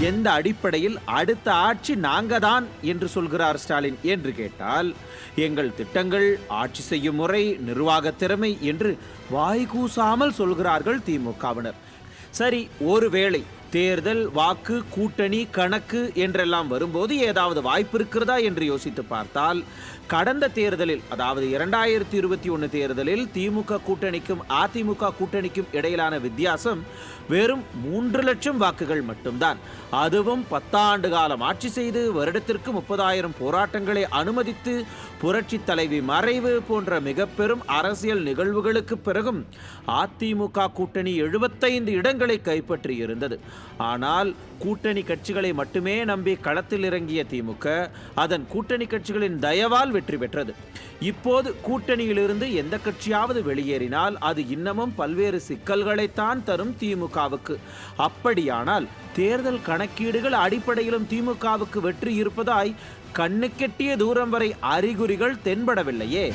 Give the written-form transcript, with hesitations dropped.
எந்த அடிப்படையில் அடுத்த ஆட்சி நாங்க தான் என்று சொல்கிறார் ஸ்டாலின் என்று கேட்டால், எங்கள் திட்டங்கள், ஆட்சி செய்யும் முறை, நிர்வாக திறமை என்று வாய்கூசாமல் சொல்கிறார்கள் திமுகவினர். சரி, ஒருவேளை தேர்தல், வாக்கு, கூட்டணி, கணக்கு என்றெல்லாம் வரும்போது ஏதாவது வாய்ப்பு இருக்கிறதா என்று யோசித்து பார்த்தால், கடந்த தேர்தலில், அதாவது 2021 தேர்தலில் திமுக கூட்டணிக்கும் அதிமுக கூட்டணிக்கும் இடையிலான வித்தியாசம் வெறும் 3 லட்சம் வாக்குகள் மட்டும்தான். அதுவும் 10 ஆண்டு காலம் ஆட்சி செய்து வருடத்திற்கு 30,000 போராட்டங்களை அனுமதித்து புரட்சி தலைவி மறைவு போன்ற மிக பெரும் அரசியல் நிகழ்வுகளுக்கு பிறகும் அதிமுக கூட்டணி 75 இடங்களை கைப்பற்றி இருந்தது. ஆனால் கூட்டணி கட்சிகளை மட்டுமே நம்பி களத்தில் இறங்கிய திமுக அதன் கூட்டணி கட்சிகளின் தயவால் வெற்றி பெற்றது. இப்போது கூட்டணியிலிருந்து எந்த கட்சியாவது வெளியேறினால் அது இன்னமும் பல்வேறு சிக்கல்களைத்தான் தரும் திமுகவுக்கு. அப்படியானால் தேர்தல் கணக்கீடுகள் அடிப்படையிலும் திமுகவுக்கு வெற்றி இருப்பதாய் கண்ணுக்கெட்டிய தூரம் வரை அறிகுறிகள் தென்படவில்லையே.